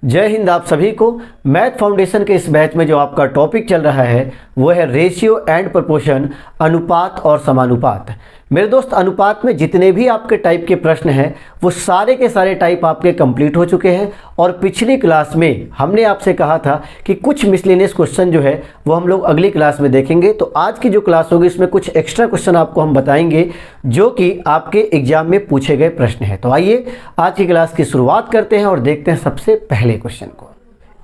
जय हिंद। आप सभी को मैथ फाउंडेशन के इस बैच में जो आपका टॉपिक चल रहा है वो है रेशियो एंड प्रोपोर्शन, अनुपात और समानुपात। मेरे दोस्त, अनुपात में जितने भी आपके टाइप के प्रश्न हैं वो सारे के सारे टाइप आपके कंप्लीट हो चुके हैं। और पिछली क्लास में हमने आपसे कहा था कि कुछ मिसलेनियस क्वेश्चन जो है वो हम लोग अगली क्लास में देखेंगे। तो आज की जो क्लास होगी इसमें कुछ एक्स्ट्रा क्वेश्चन आपको हम बताएंगे जो कि आपके एग्जाम में पूछे गए प्रश्न हैं। तो आइए आज की क्लास की शुरुआत करते हैं और देखते हैं सबसे पहले क्वेश्चन को।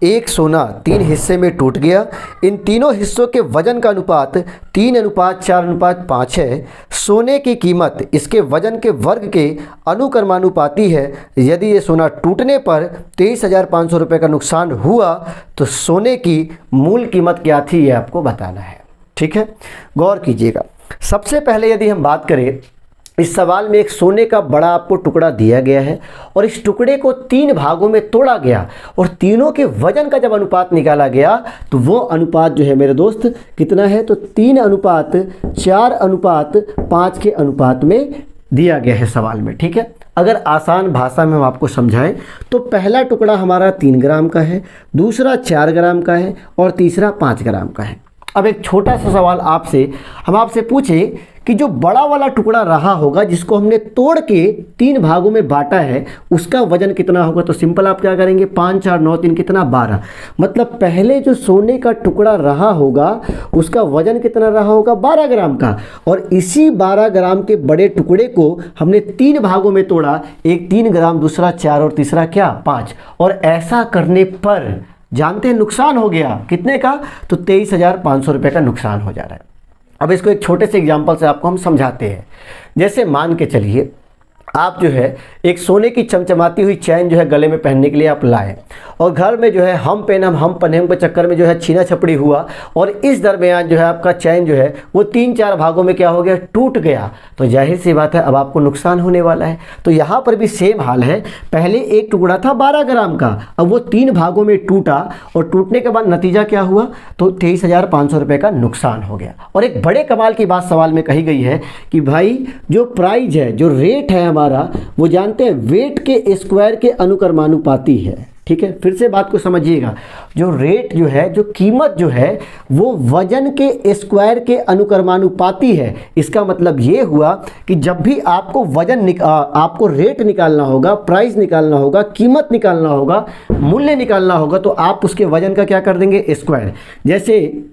एक सोना 3 हिस्से में टूट गया। इन तीनों हिस्सों के वजन का अनुपात 3:4:5 है। सोने की कीमत इसके वजन के वर्ग के अनुक्रमानुपाती है। यदि ये सोना टूटने पर 23,500 रुपये का नुकसान हुआ तो सोने की मूल कीमत क्या थी, ये आपको बताना है। ठीक है, गौर कीजिएगा। सबसे पहले यदि हम बात करें, इस सवाल में एक सोने का बड़ा आपको टुकड़ा दिया गया है और इस टुकड़े को 3 भागों में तोड़ा गया और तीनों के वजन का जब अनुपात निकाला गया तो वो अनुपात जो है मेरे दोस्त कितना है, तो 3:4:5 के अनुपात में दिया गया है सवाल में। ठीक है, अगर आसान भाषा में हम आपको समझाएं तो पहला टुकड़ा हमारा 3 ग्राम का है, दूसरा 4 ग्राम का है और तीसरा 5 ग्राम का है। अब एक छोटा सा सवाल हम आपसे पूछे कि जो बड़ा वाला टुकड़ा रहा होगा जिसको हमने तोड़ के 3 भागों में बांटा है उसका वजन कितना होगा, तो सिंपल आप क्या करेंगे, 5 4 9 3 कितना 12। मतलब पहले जो सोने का टुकड़ा रहा होगा उसका वजन कितना रहा होगा, 12 ग्राम का। और इसी 12 ग्राम के बड़े टुकड़े को हमने 3 भागों में तोड़ा, एक 3 ग्राम, दूसरा 4 और तीसरा क्या 5। और ऐसा करने पर जानते हैं नुकसान हो गया कितने का, तो 23,500 रुपये का नुकसान हो जा रहा है। अब इसको एक छोटे से एग्जांपल से आपको हम समझाते हैं। जैसे मान के चलिए आप जो है एक सोने की चमचमाती हुई चैन जो है गले में पहनने के लिए आप लाए और घर में जो है हम पहने के चक्कर में जो है छीना छपड़ी हुआ और इस दरमियान जो है आपका चैन जो है वो 3-4 भागों में क्या हो गया, टूट गया। तो जाहिर सी बात है अब आपको नुकसान होने वाला है। तो यहाँ पर भी सेम हाल है। पहले एक टुकड़ा था 12 ग्राम का, अब वो 3 भागों में टूटा और टूटने के बाद नतीजा क्या हुआ, तो 23,500 रुपये का नुकसान हो गया। और एक बड़े कमाल की बात सवाल में कही गई है कि भाई जो प्राइज है, जो रेट है हमारा, वो जानते हैं वेट के स्क्वायर के अनुक्रमानुपाती है। ठीक है, फिर से बात को समझिएगा। जो रेट जो है, जो कीमत जो है वो वजन के स्क्वायर के अनुक्रमानुपाती है। इसका मतलब ये हुआ कि जब भी आपको आपको रेट निकालना होगा, प्राइस निकालना होगा, कीमत निकालना होगा, मूल्य निकालना होगा, तो आप उसके वजन का क्या कर देंगे, स्क्वायर। जैसे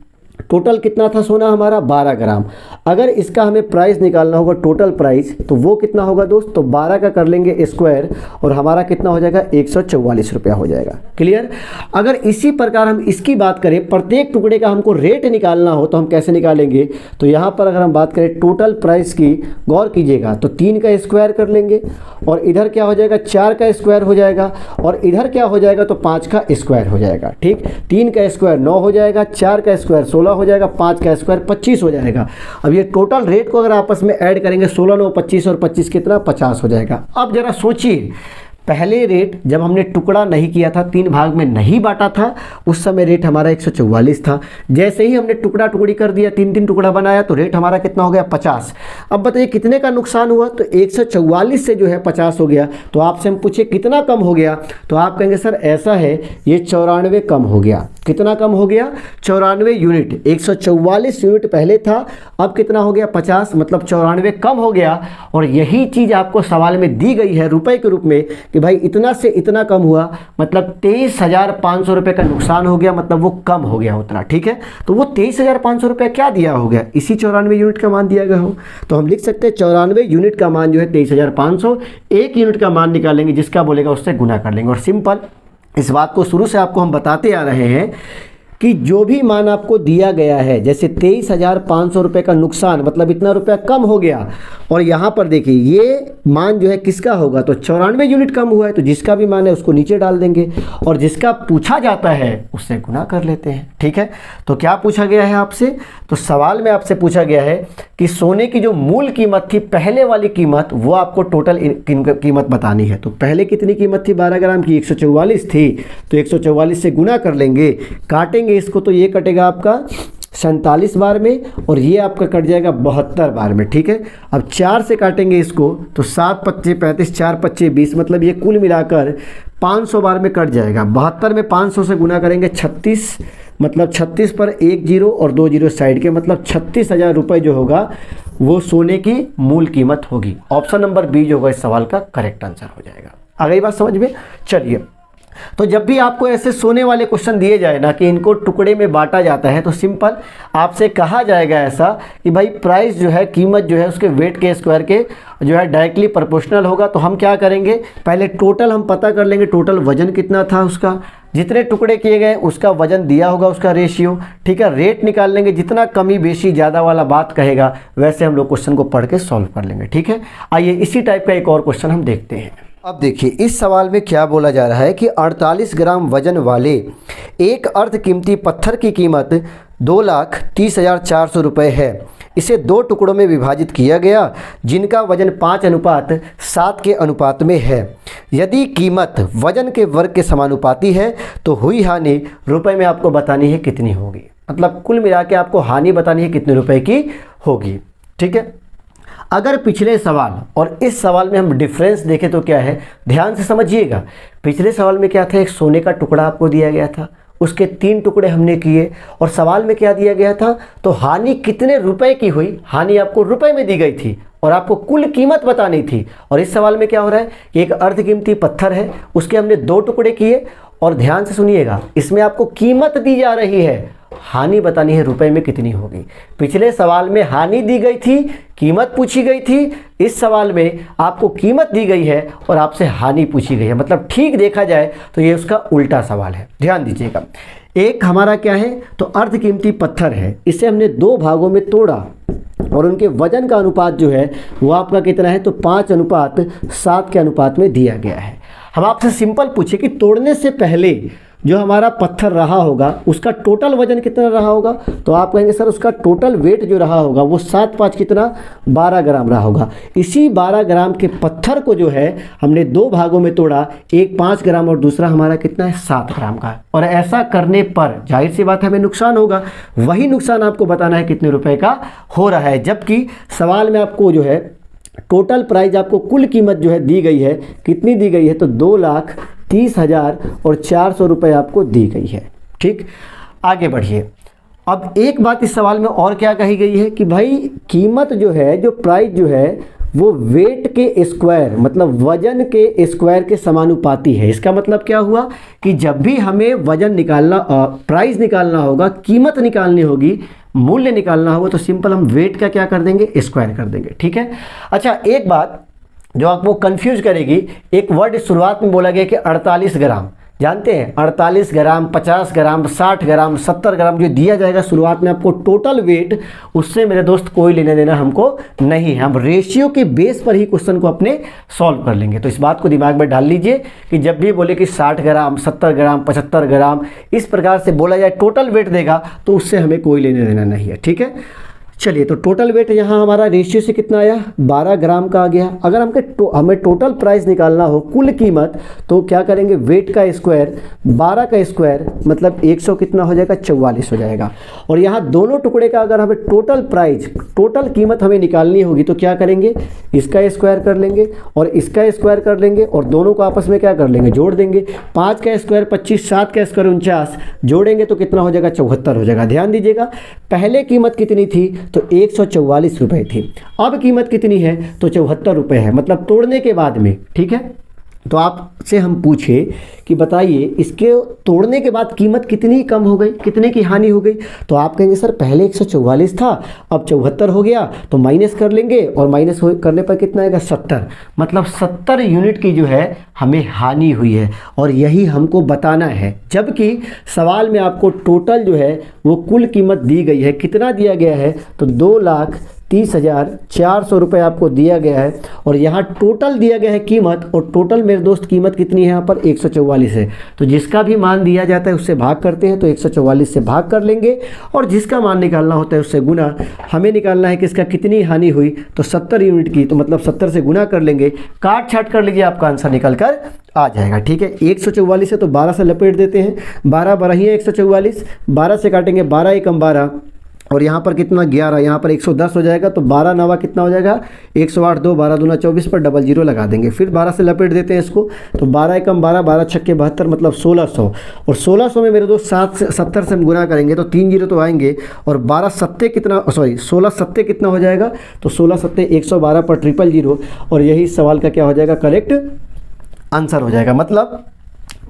टोटल कितना था सोना हमारा, 12 ग्राम। अगर इसका हमें प्राइस निकालना होगा, टोटल प्राइस, तो वो कितना होगा दोस्त, तो 12 का कर लेंगे स्क्वायर और हमारा कितना हो जाएगा, 144 रुपया हो जाएगा। क्लियर। अगर इसी प्रकार हम इसकी बात करें, प्रत्येक टुकड़े का हमको रेट निकालना हो तो हम कैसे निकालेंगे, तो यहाँ पर अगर हम बात करें टोटल प्राइस की, गौर कीजिएगा, तो 3 का स्क्वायर कर लेंगे और इधर क्या हो जाएगा, 4 का स्क्वायर हो जाएगा और इधर क्या हो जाएगा, तो 5 का स्क्वायर हो जाएगा। ठीक, 3 का स्क्वायर 9 हो जाएगा, 4 का स्क्वायर 16 हो जाएगा, 5 का स्क्वायर 25 हो जाएगा। अब ये टोटल रेट को अगर आपस में ऐड करेंगे, 16 9 25 और 25 कितना, 50 हो जाएगा। अब जरा सोचिए, पहले रेट जब हमने टुकड़ा नहीं किया था, 3 भाग में नहीं बांटा था, उस समय रेट हमारा 144 था। जैसे ही हमने टुकड़ा टुकड़ी कर दिया, 3 टुकड़ा बनाया, तो रेट हमारा कितना हो गया, 50। अब बताइए कितने का नुकसान हुआ, तो 144 से जो है 50 हो गया। तो आपसे हम पूछे कितना कम हो गया, तो आप कहेंगे सर ऐसा है, ये 94 कम हो गया। कितना कम हो गया, 94 यूनिट। 144 यूनिट पहले था, अब कितना हो गया, 50, मतलब 94 कम हो गया। और यही चीज़ आपको सवाल में दी गई है रुपए के रूप में कि भाई इतना से इतना कम हुआ, मतलब 23,500 रुपये का नुकसान हो गया, मतलब वो कम हो गया उतना। ठीक है, तो वो 23,500 रुपये क्या दिया हो गया, इसी 94 यूनिट का मान दिया गया हो। तो हम लिख सकते हैं 94 यूनिट का मान जो है 23,500, 1 यूनिट का मान निकालेंगे, जिसका बोलेगा उससे गुना कर लेंगे। और सिंपल इस बात को शुरू से आपको हम बताते आ रहे हैं कि जो भी मान आपको दिया गया है, जैसे 23,500 रुपये का नुकसान, मतलब इतना रुपया कम हो गया। और यहाँ पर देखिए ये मान जो है किसका होगा, तो 94 यूनिट कम हुआ है, तो जिसका भी मान है उसको नीचे डाल देंगे और जिसका पूछा जाता है उससे गुना कर लेते हैं। ठीक है, तो क्या पूछा गया है आपसे, तो सवाल में आपसे पूछा गया है कि सोने की जो मूल कीमत थी, पहले वाली कीमत, वो आपको टोटल कीमत बतानी है। तो पहले कितनी कीमत थी, 12 ग्राम की, 144 थी, तो 144 से गुना कर लेंगे, काटेंगे इसको, तो ये कटेगा आपका 47 बार में, और ये आपका कट जाएगा 72 बार में। ठीक है, अब 4 से काटेंगे इसको तो 7 पच्चे 35, 4 पच्चे 20, मतलब ये कुल मिलाकर 500 बार में कट जाएगा। 72 में 500 से गुना करेंगे 36, मतलब 36 पर 1 जीरो और 2 जीरो साइड के, मतलब 36,000 रुपये जो होगा वो सोने की मूल कीमत होगी। ऑप्शन नंबर बी जो होगा इस सवाल का करेक्ट आंसर हो जाएगा। आ गई बात समझ में? चलिए, तो जब भी आपको ऐसे सोने वाले क्वेश्चन दिए जाए ना कि इनको टुकड़े में बांटा जाता है, तो सिंपल आपसे कहा जाएगा ऐसा कि भाई प्राइस जो है, कीमत जो है उसके वेट के स्क्वायर के जो है डायरेक्टली प्रोपोर्शनल होगा। तो हम क्या करेंगे, पहले टोटल हम पता कर लेंगे, टोटल वजन कितना था उसका, जितने टुकड़े किए गए उसका वजन दिया होगा, उसका रेशियो। ठीक है, रेट निकाल लेंगे, जितना कमी बेशी ज़्यादा वाला बात कहेगा वैसे हम लोग क्वेश्चन को पढ़ के सॉल्व कर लेंगे। ठीक है, आइए इसी टाइप का एक और क्वेश्चन हम देखते हैं। अब देखिए इस सवाल में क्या बोला जा रहा है कि 48 ग्राम वजन वाले एक अर्ध कीमती पत्थर की कीमत 2,30,400 रुपये है। इसे 2 टुकड़ों में विभाजित किया गया जिनका वजन 5:7 के अनुपात में है। यदि कीमत वजन के वर्ग के समानुपाती है तो हुई हानि रुपए में आपको बतानी है कितनी होगी। मतलब कुल मिला के आपको हानि बतानी है कितने रुपए की होगी। ठीक है, अगर पिछले सवाल और इस सवाल में हम डिफरेंस देखें तो क्या है, ध्यान से समझिएगा। पिछले सवाल में क्या था, एक सोने का टुकड़ा आपको दिया गया था, उसके 3 टुकड़े हमने किए, और सवाल में क्या दिया गया था, तो हानि कितने रुपए की हुई, हानि आपको रुपए में दी गई थी और आपको कुल कीमत बतानी थी। और इस सवाल में क्या हो रहा है कि एक अर्ध कीमती पत्थर है, उसके हमने 2 टुकड़े किए, और ध्यान से सुनिएगा इसमें आपको कीमत दी जा रही है, हानि बतानी है रुपए में कितनी होगी। पिछले सवाल में हानि दी गई थी, कीमत पूछी गई थी, इस सवाल में आपको कीमत दी गई है और आपसे हानि पूछी गई है। मतलब ठीक देखा जाए तो ये उसका उल्टा सवाल है। ध्यान दीजिएगा, एक हमारा क्या है, तो अर्ध कीमती पत्थर है, इसे हमने 2 भागों में तोड़ा और उनके वजन का अनुपात जो है वो आपका कितना है, तो 5:7 के अनुपात में दिया गया है। हम आपसे सिंपल पूछे कि तोड़ने से पहले जो हमारा पत्थर रहा होगा उसका टोटल वजन कितना रहा होगा, तो आप कहेंगे सर उसका टोटल वेट जो रहा होगा वो 7×5 कितना, 12 ग्राम रहा होगा। इसी 12 ग्राम के पत्थर को जो है हमने 2 भागों में तोड़ा, एक 5 ग्राम और दूसरा हमारा कितना है, 7 ग्राम का। और ऐसा करने पर जाहिर सी बात है हमें नुकसान होगा, वही नुकसान आपको बताना है कितने रुपए का हो रहा है। जबकि सवाल में आपको जो है टोटल प्राइस, आपको कुल कीमत जो है दी गई है, कितनी दी गई है, तो 2,30,400 रुपये आपको दी गई है। ठीक, आगे बढ़िए। अब एक बात इस सवाल में और क्या कही गई है कि भाई कीमत जो है, जो प्राइस जो है वो वेट के स्क्वायर, मतलब वजन के स्क्वायर के समानुपाती है। इसका मतलब क्या हुआ कि जब भी हमें वजन निकालना, प्राइस निकालना होगा, कीमत निकालनी होगी, मूल्य निकालना होगा, तो सिंपल हम वेट का क्या कर देंगे, स्क्वायर कर देंगे। ठीक है, अच्छा एक बात जो आपको कंफ्यूज करेगी, एक वर्ड शुरुआत में बोला गया कि 48 ग्राम, जानते हैं 48 ग्राम, 50 ग्राम, 60 ग्राम, 70 ग्राम जो दिया जाएगा शुरुआत में आपको टोटल वेट, उससे मेरे दोस्त कोई लेना देना हमको नहीं है। हम रेशियो के बेस पर ही क्वेश्चन को अपने सॉल्व कर लेंगे। तो इस बात को दिमाग में डाल लीजिए कि जब भी बोले कि 60 ग्राम, 70 ग्राम, 75 ग्राम, इस प्रकार से बोला जाए टोटल वेट देगा तो उससे हमें कोई लेना देना नहीं है। ठीक है, चलिए तो टोटल वेट यहाँ हमारा रेशियो से कितना आया, 12 ग्राम का आ गया। अगर हमें टोटल प्राइस निकालना हो, कुल कीमत, तो क्या करेंगे, वेट का स्क्वायर, 12 का स्क्वायर मतलब 100 कितना हो जाएगा, 44 हो जाएगा। और यहाँ दोनों टुकड़े का अगर हमें टोटल प्राइस, टोटल कीमत हमें निकालनी होगी तो क्या करेंगे, इसका स्क्वायर कर लेंगे और इसका स्क्वायर कर लेंगे और दोनों को आपस में क्या कर लेंगे, जोड़ देंगे। 5 का स्क्वायर 25, 7 का स्क्वायर 49, जोड़ेंगे तो कितना हो जाएगा, 74 हो जाएगा। ध्यान दीजिएगा, पहले कीमत कितनी थी, तो 144 रुपये थी, अब कीमत कितनी है, तो 74 रुपये है, मतलब तोड़ने के बाद में। ठीक है, तो आपसे हम पूछे कि बताइए इसके तोड़ने के बाद कीमत कितनी कम हो गई, कितने की हानि हो गई, तो आप कहेंगे सर पहले 144 था, अब 74 हो गया, तो माइनस कर लेंगे और माइनस करने पर कितना आएगा, 70, मतलब 70 यूनिट की जो है हमें हानि हुई है और यही हमको बताना है। जबकि सवाल में आपको टोटल जो है वो कुल कीमत दी गई है, कितना दिया गया है, तो 2,30,400 रुपये आपको दिया गया है और यहाँ टोटल दिया गया है कीमत, और टोटल मेरे दोस्त कीमत कितनी है यहाँ पर, 144 है। तो जिसका भी मान दिया जाता है उससे भाग करते हैं, तो 144 से भाग कर लेंगे और जिसका मान निकालना होता है उससे गुना। हमें निकालना है कि इसका कितनी हानि हुई, तो 70 यूनिट की, तो मतलब 70 से गुना कर लेंगे, काट छाट कर लीजिए, आपका आंसर निकल कर आ जाएगा। ठीक है, 144 है तो 12 से लपेट देते हैं, 12 12 ही है 144, 12 से काटेंगे, 12 एकम 12, और यहाँ पर कितना 11, यहाँ पर 110 हो जाएगा, तो 12 नवा कितना हो जाएगा 108, 2 12 दूना 24 पर डबल जीरो लगा देंगे, फिर 12 से लपेट देते हैं इसको, तो 12 एकम 12, 12 छक्के 72, मतलब 1600। और 1600 में मेरे दोस्त 70 से हम गुना करेंगे तो 3 जीरो तो आएंगे, और 12 सत्ते कितना, सॉरी 16 सत्ते कितना हो जाएगा, तो 16 सत्ते 112 पर 000, और यही सवाल का क्या हो जाएगा, करेक्ट आंसर हो जाएगा। मतलब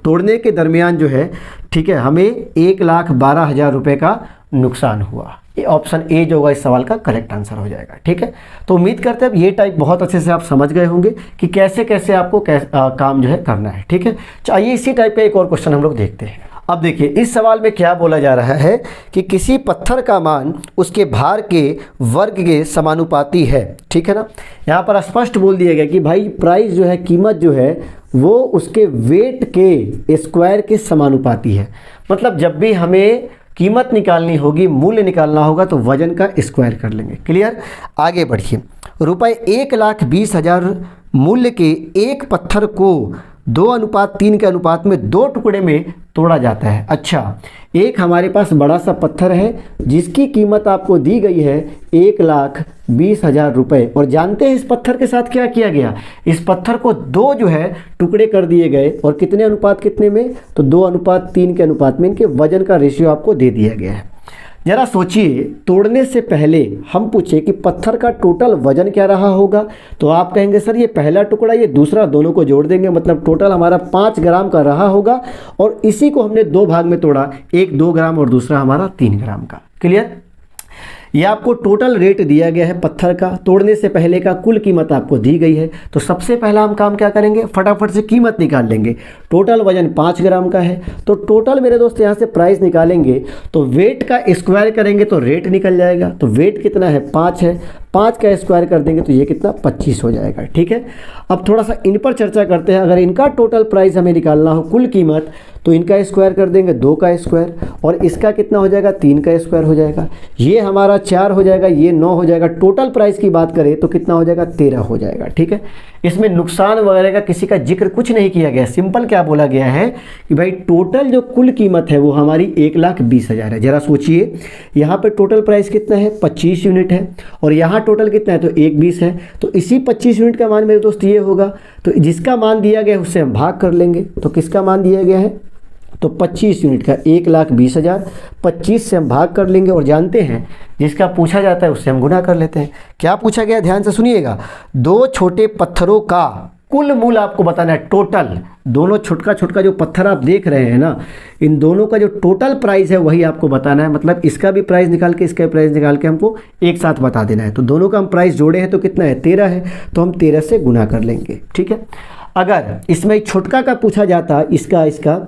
तोड़ने के दरमियान जो है, ठीक है, हमें 1,12,000 रुपये का नुकसान हुआ। ये ऑप्शन ए जो होगा इस सवाल का करेक्ट आंसर हो जाएगा। ठीक है, तो उम्मीद करते हैं अब ये टाइप बहुत अच्छे से आप समझ गए होंगे कि कैसे कैसे आपको काम जो है करना है। ठीक है, आइए इसी टाइप का एक और क्वेश्चन हम लोग देखते हैं। अब देखिए इस सवाल में क्या बोला जा रहा है कि किसी पत्थर का मान उसके भार के वर्ग के समानुपाती है। ठीक है ना, यहाँ पर स्पष्ट बोल दिया गया कि भाई प्राइस जो है, कीमत जो है वो उसके वेट के स्क्वायर के समानुपाती है। मतलब जब भी हमें कीमत निकालनी होगी, मूल्य निकालना होगा, तो वजन का स्क्वायर कर लेंगे। क्लियर, आगे बढ़िए। रुपये 1,20,000 मूल्य के एक पत्थर को 2:3 के अनुपात में 2 टुकड़े में तोड़ा जाता है। अच्छा, एक हमारे पास बड़ा सा पत्थर है जिसकी कीमत आपको दी गई है 1,20,000 रुपये, और जानते हैं इस पत्थर के साथ क्या किया गया, इस पत्थर को 2 जो है टुकड़े कर दिए गए, और कितने अनुपात कितने में, तो 2:3 के अनुपात में इनके वजन का रेशियो आपको दे दिया गया है। जरा सोचिए, तोड़ने से पहले हम पूछे कि पत्थर का टोटल वजन क्या रहा होगा, तो आप कहेंगे सर ये पहला टुकड़ा ये दूसरा, दोनों को जोड़ देंगे, मतलब टोटल हमारा 5 ग्राम का रहा होगा, और इसी को हमने 2 भाग में तोड़ा, एक 2 ग्राम और दूसरा हमारा 3 ग्राम का। क्लियर, ये आपको टोटल रेट दिया गया है पत्थर का, तोड़ने से पहले का कुल कीमत आपको दी गई है। तो सबसे पहला हम काम क्या करेंगे, फटाफट से कीमत निकाल लेंगे। टोटल वजन 5 ग्राम का है, तो टोटल मेरे दोस्त यहाँ से प्राइस निकालेंगे, तो वेट का स्क्वायर करेंगे तो रेट निकल जाएगा। तो वेट कितना है, 5 है, 5 का स्क्वायर कर देंगे तो ये कितना 25 हो जाएगा। ठीक है, अब थोड़ा सा इन पर चर्चा करते हैं। अगर इनका टोटल प्राइस हमें निकालना हो, कुल कीमत, तो इनका स्क्वायर कर देंगे 2 का स्क्वायर, और इसका कितना हो जाएगा 3 का स्क्वायर हो जाएगा, ये हमारा 4 हो जाएगा, ये 9 हो जाएगा। टोटल प्राइस की बात करें तो कितना हो जाएगा 13 हो जाएगा। ठीक है, इसमें नुकसान वगैरह का किसी का जिक्र कुछ नहीं किया गया, सिंपल क्या बोला गया है कि भाई टोटल जो कुल कीमत है वो हमारी 1,20,000 है। जरा सोचिए, यहाँ पे टोटल प्राइस कितना है 25 यूनिट है, और यहाँ टोटल कितना है तो 1,20 है, तो इसी 25 यूनिट का मान मेरे दोस्त ये होगा। तो जिसका मान दिया गया है उससे हम भाग कर लेंगे, तो किसका मान दिया गया है, तो 25 यूनिट का 1,20,000, 25 से हम भाग कर लेंगे, और जानते हैं जिसका पूछा जाता है उससे हम गुना कर लेते हैं। क्या पूछा गया, ध्यान से सुनिएगा, 2 छोटे पत्थरों का कुल मूल आपको बताना है, टोटल दोनों छोटका छोटका जो पत्थर आप देख रहे हैं ना, इन दोनों का जो टोटल प्राइस है वही आपको बताना है। मतलब इसका भी प्राइस निकाल के इसका भी प्राइस निकाल के हमको एक साथ बता देना है। तो दोनों का हम प्राइस जोड़े हैं तो कितना है 13 है, तो हम 13 से गुना कर लेंगे। ठीक है, अगर इसमें छोटका का पूछा जाता इसका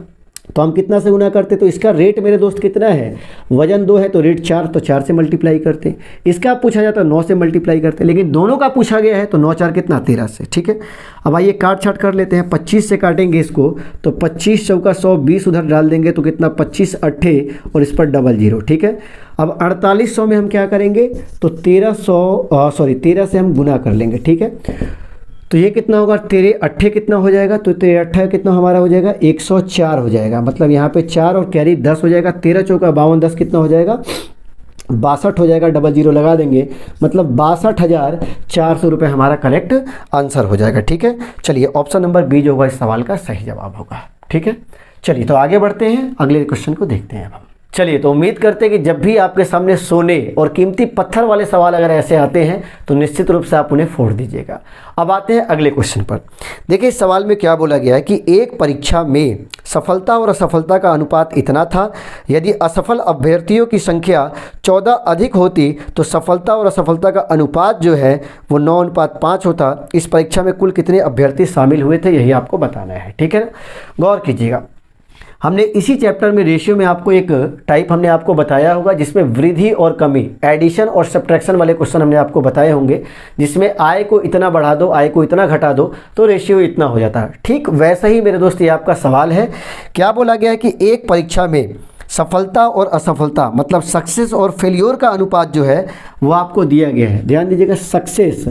तो हम कितना से गुना करते, तो इसका रेट मेरे दोस्त कितना है, वजन 2 है तो रेट 4, तो 4 से मल्टीप्लाई करते। इसका पूछा जाता 9 से मल्टीप्लाई करते, लेकिन दोनों का पूछा गया है तो 9 4 कितना 13 से। ठीक है, अब आइए काट छाट कर लेते हैं। 25 से काटेंगे इसको, तो 25 चौका 100, 20 उधर डाल देंगे तो कितना 25 अट्ठे, और इस पर डबल जीरो। ठीक है, अब 4800 में हम क्या करेंगे, तो 13 से हम गुना कर लेंगे। ठीक है, तो ये कितना होगा, 13 अट्ठे कितना हो जाएगा, तो 13 अट्ठे कितना हमारा हो जाएगा 104 हो जाएगा। मतलब यहाँ पे 4 और कैरी 10 हो जाएगा, 13 चौका 52, 10 कितना हो जाएगा 62 हो जाएगा, डबल जीरो लगा देंगे, मतलब 62,400 रुपये हमारा करेक्ट आंसर हो जाएगा। ठीक है, चलिए ऑप्शन नंबर बी जो होगा इस सवाल का सही जवाब होगा। ठीक है, चलिए तो आगे बढ़ते हैं, अगले क्वेश्चन को देखते हैं हम। चलिए तो उम्मीद करते हैं कि जब भी आपके सामने सोने और कीमती पत्थर वाले सवाल अगर ऐसे आते हैं तो निश्चित रूप से आप उन्हें फोड़ दीजिएगा। अब आते हैं अगले क्वेश्चन पर। देखिए इस सवाल में क्या बोला गया है कि एक परीक्षा में सफलता और असफलता का अनुपात इतना था, यदि असफल अभ्यर्थियों की संख्या 14 अधिक होती तो सफलता और असफलता का अनुपात जो है वो 9:5 होता। इस परीक्षा में कुल कितने अभ्यर्थी शामिल हुए थे यही आपको बताना है। ठीक है ना, गौर कीजिएगा, हमने इसी चैप्टर में रेशियो में आपको एक टाइप हमने आपको बताया होगा जिसमें वृद्धि और कमी, एडिशन और सब्ट्रैक्शन वाले क्वेश्चन हमने आपको बताए होंगे, जिसमें आय को इतना बढ़ा दो, आय को इतना घटा दो तो रेशियो इतना हो जाता है। ठीक वैसा ही मेरे दोस्त ये आपका सवाल है। क्या बोला गया है कि एक परीक्षा में सफलता और असफलता मतलब सक्सेस और फेल्योर का अनुपात जो है वो आपको दिया गया है। ध्यान दीजिएगा, सक्सेस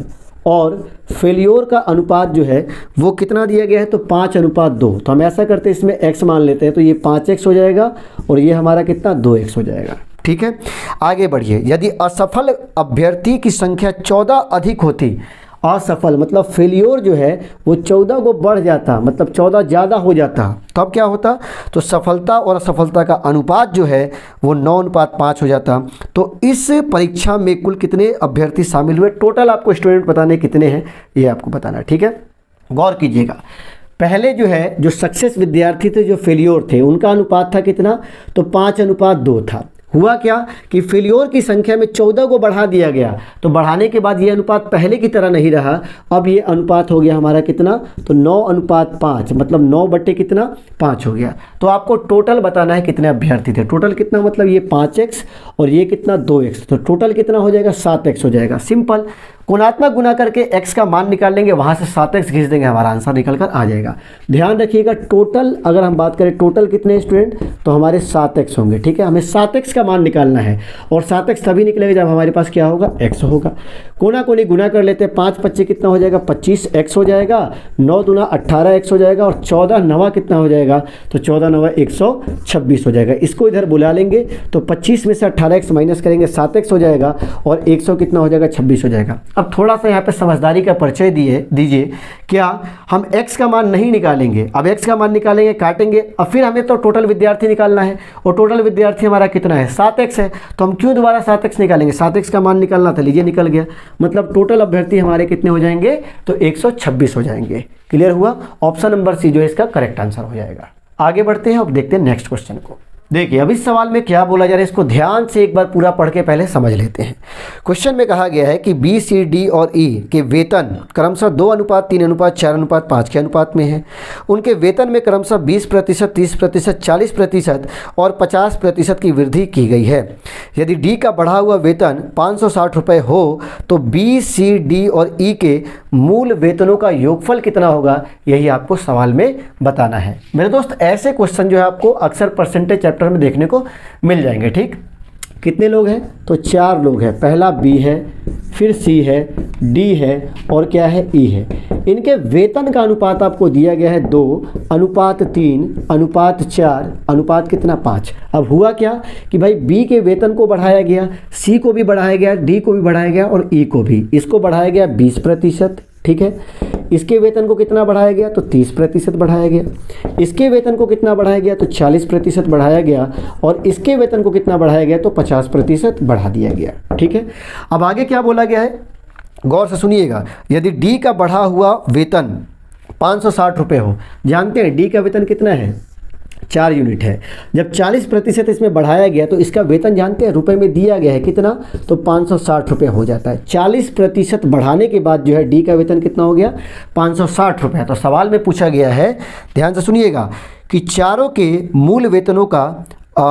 और फेलियोर का अनुपात जो है वो कितना दिया गया है, तो 5:2। तो हम ऐसा करते हैं, इसमें x मान लेते हैं, तो ये 5x हो जाएगा और ये हमारा कितना 2x हो जाएगा। ठीक है, आगे बढ़िए। यदि असफल अभ्यर्थी की संख्या 14 अधिक होती, असफल मतलब फेलियोर जो है वो 14 को बढ़ जाता, मतलब 14 ज़्यादा हो जाता, तब क्या होता, तो सफलता और असफलता का अनुपात जो है वो 9:5 हो जाता। तो इस परीक्षा में कुल कितने अभ्यर्थी शामिल हुए, टोटल आपको स्टूडेंट बताने कितने हैं ये आपको बताना है, ठीक है। गौर कीजिएगा, पहले जो है जो सक्सेस विद्यार्थी थे, जो फेलियोर थे, उनका अनुपात था कितना, तो 5:2 था। हुआ क्या कि फेलियोर की संख्या में 14 को बढ़ा दिया गया, तो बढ़ाने के बाद ये अनुपात पहले की तरह नहीं रहा, अब ये अनुपात हो गया हमारा कितना, तो 9:5, मतलब 9 बटे कितना 5 हो गया। तो आपको टोटल बताना है कितने अभ्यर्थी थे, टोटल कितना, मतलब ये 5x और ये कितना 2x, तो टोटल कितना हो जाएगा 7x हो जाएगा। सिंपल, गुणात्मक गुना करके x का मान निकाल लेंगे, वहाँ से 7x खींच देंगे, हमारा आंसर निकल कर आ जाएगा। ध्यान रखिएगा, टोटल अगर हम बात करें टोटल कितने स्टूडेंट, तो हमारे 7x होंगे, ठीक है। हमें 7x का मान निकालना है और 7x तभी निकलेगा जब हमारे पास क्या होगा, x होगा। कोना कोनी गुना कर लेते हैं, 5 5 कितना हो जाएगा, 25x हो जाएगा, 9 दूना 18x हो जाएगा और 14 9 कितना हो जाएगा, तो 14 9 126 हो जाएगा। इसको इधर बुला लेंगे तो 25 में से 18x माइनस करेंगे 7x हो जाएगा और 100 कितना हो जाएगा, 26 हो जाएगा। अब थोड़ा सा यहाँ पे समझदारी का परिचय दीजिए, क्या हम x का मान नहीं निकालेंगे, अब x का मान निकालेंगे, काटेंगे, अब फिर हमें तो टोटल विद्यार्थी निकालना है और टोटल विद्यार्थी हमारा कितना है, 7x है, तो हम क्यों दोबारा 7x निकालेंगे, 7x का मान निकालना था, लीजिए निकल गया, मतलब टोटल अभ्यर्थी हमारे कितने हो जाएंगे, तो 126 हो जाएंगे। क्लियर हुआ, ऑप्शन नंबर सी जो है इसका करेक्ट आंसर हो जाएगा। आगे बढ़ते हैं, अब देखते हैं नेक्स्ट क्वेश्चन को। देखिए अब इस सवाल में क्या बोला जा रहा है, इसको ध्यान से एक बार पूरा पढ़ के पहले समझ लेते हैं। क्वेश्चन में कहा गया है कि बी सी डी और ई के वेतन क्रमशः 2:3:4:5 4:5 के अनुपात में है। उनके वेतन में क्रमशः 20%, 30%, 40% और 50% की वृद्धि की गई है। यदि डी का बढ़ा हुआ वेतन 560 रुपये हो तो बी सी डी और ई के मूल वेतनों का योगफल कितना होगा, यही आपको सवाल में बताना है। मेरे दोस्त ऐसे क्वेश्चन जो है आपको अक्सर परसेंटेज चैप्टर में देखने को मिल जाएंगे, ठीक। कितने लोग हैं, तो 4 लोग हैं, पहला बी है, फिर सी है, डी है और क्या है, ई है। इनके वेतन का अनुपात आपको दिया गया है 2:3:4 कितना 5। अब हुआ क्या कि भाई बी के वेतन को बढ़ाया गया, सी को भी बढ़ाया गया, डी को भी बढ़ाया गया और ई को भी। इसको बढ़ाया गया 20%, ठीक है। इसके वेतन को कितना बढ़ाया गया, तो 30% बढ़ाया गया। इसके वेतन को कितना बढ़ाया गया, तो 40% बढ़ाया गया और इसके वेतन को कितना बढ़ाया गया, तो 50% बढ़ा दिया गया, ठीक है। अब आगे क्या बोला गया है, गौर से सुनिएगा। यदि डी का बढ़ा हुआ वेतन 560 रुपये हो, जानते हैं डी का वेतन कितना है, 4 यूनिट है। जब 40% इसमें बढ़ाया गया तो इसका वेतन जानते हैं रुपए में दिया गया है कितना, तो 560 रुपये हो जाता है। 40% बढ़ाने के बाद जो है डी का वेतन कितना हो गया, 560 रुपये। तो सवाल में पूछा गया है, ध्यान से सुनिएगा, कि चारों के मूल वेतनों का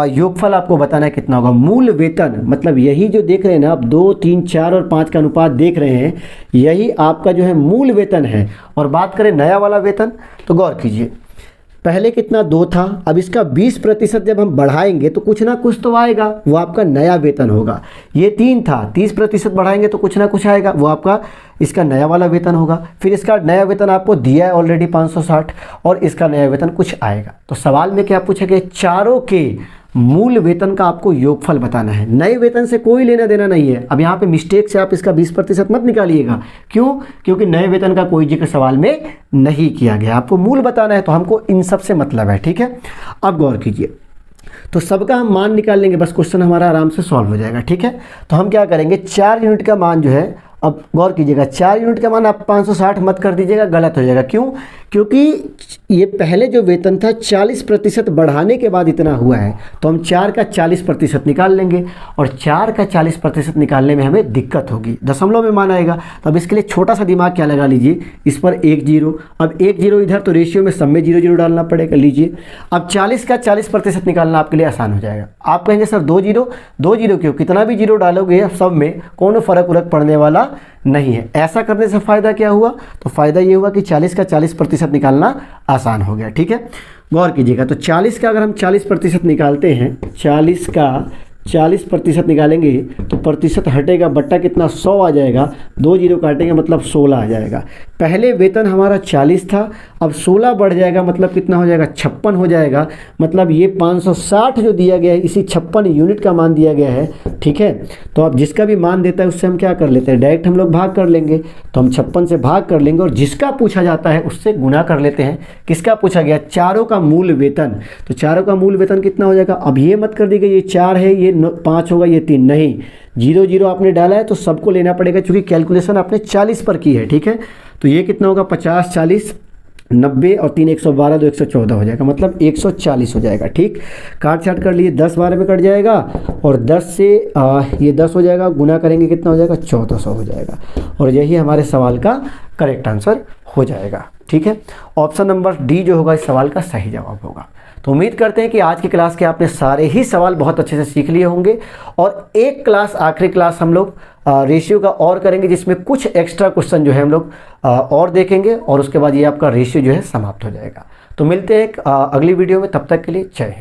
योगफल आपको बताना है कितना होगा। मूल वेतन मतलब यही जो देख रहे हैं ना आप, 2, 3, 4 और 5 का अनुपात देख रहे हैं, यही आपका जो है मूल वेतन है। और बात करें नया वाला वेतन, तो गौर कीजिए, पहले कितना 2 था, अब इसका 20% जब हम बढ़ाएंगे तो कुछ ना कुछ तो आएगा, वो आपका नया वेतन होगा। ये 3 था, 30% बढ़ाएंगे तो कुछ ना कुछ आएगा, वो आपका इसका नया वाला वेतन होगा। फिर इसका नया वेतन आपको दिया है ऑलरेडी 560 और इसका नया वेतन कुछ आएगा। तो सवाल में क्या पूछा गया, चारों के मूल वेतन का आपको योगफल बताना है। नए वेतन से कोई लेना देना नहीं है। अब यहाँ पे मिस्टेक से आप इसका 20% मत निकालिएगा, क्यों, क्योंकि नए वेतन का कोई जिक्र सवाल में नहीं किया गया। आपको मूल बताना है, तो हमको इन सब से मतलब है, ठीक है। अब गौर कीजिए, तो सबका हम मान निकाल लेंगे, बस क्वेश्चन हमारा आराम से सॉल्व हो जाएगा, ठीक है। तो हम क्या करेंगे, 4 यूनिट का मान जो है, अब गौर कीजिएगा, 4 यूनिट का मान आप 560 मत कर दीजिएगा, गलत हो जाएगा। क्यों, क्योंकि ये पहले जो वेतन था 40% बढ़ाने के बाद इतना हुआ है, तो हम 4 का 40% निकाल लेंगे और 4 का 40% निकालने में हमें दिक्कत होगी, दशमलव में मान आएगा। तो अब इसके लिए छोटा सा दिमाग क्या लगा लीजिए, इस पर 1 0, अब 1 0 इधर, तो रेशियो में सब में 0 0 डालना पड़ेगा। लीजिए, अब 40 का 40% निकालना आपके लिए आसान हो जाएगा। आप कहेंगे सर 2 0 क्यों, कितना भी 0 डालोगे सब में कोनो फर्क उरक पड़ने वाला नहीं है। ऐसा करने से फ़ायदा क्या हुआ, तो फ़ायदा ये हुआ कि 40 का 40% निकालना आसान हो गया, ठीक है। गौर कीजिएगा, तो 40 का अगर हम 40% निकालते हैं, 40 का 40% निकालेंगे तो प्रतिशत हटेगा, बट्टा कितना 100 आ जाएगा, 2 0 काटेंगे मतलब 16 आ जाएगा। पहले वेतन हमारा 40 था, अब 16 बढ़ जाएगा मतलब कितना हो जाएगा, 56 हो जाएगा। मतलब ये 560 जो दिया गया है इसी 56 यूनिट का मान दिया गया है, ठीक है। तो अब जिसका भी मान देता है उससे हम क्या कर लेते हैं, डायरेक्ट हम लोग भाग कर लेंगे। तो हम 56 से भाग कर लेंगे और जिसका पूछा जाता है उससे गुना कर लेते हैं। किसका पूछा गया, चारों का मूल वेतन। तो चारों का मूल वेतन कितना हो जाएगा, अब ये मत कर दीजिए ये 4 है, ये 5 होगा, ये 3 नहीं, 0 0 आपने डाला है तो सबको लेना पड़ेगा, क्योंकि कैलकुलेशन आपने 40 पर की है, ठीक है। तो ये कितना होगा, 50 40 90 और 3 112 2 114 हो जाएगा, मतलब 140 हो जाएगा, ठीक। काट छाट कर लिए, 10 12 में कट जाएगा और 10 से ये 10 हो जाएगा, गुना करेंगे कितना हो जाएगा, 1400 हो जाएगा। और यही हमारे सवाल का करेक्ट आंसर हो जाएगा, ठीक है। ऑप्शन नंबर डी जो होगा इस सवाल का सही जवाब होगा। तो उम्मीद करते हैं कि आज की क्लास के आपने सारे ही सवाल बहुत अच्छे से सीख लिए होंगे। और एक क्लास, आखिरी क्लास हम लोग रेशियो का और करेंगे, जिसमें कुछ एक्स्ट्रा क्वेश्चन जो है हम लोग और देखेंगे और उसके बाद ये आपका रेशियो जो है समाप्त हो जाएगा। तो मिलते हैं अगली वीडियो में, तब तक के लिए जय हिंद।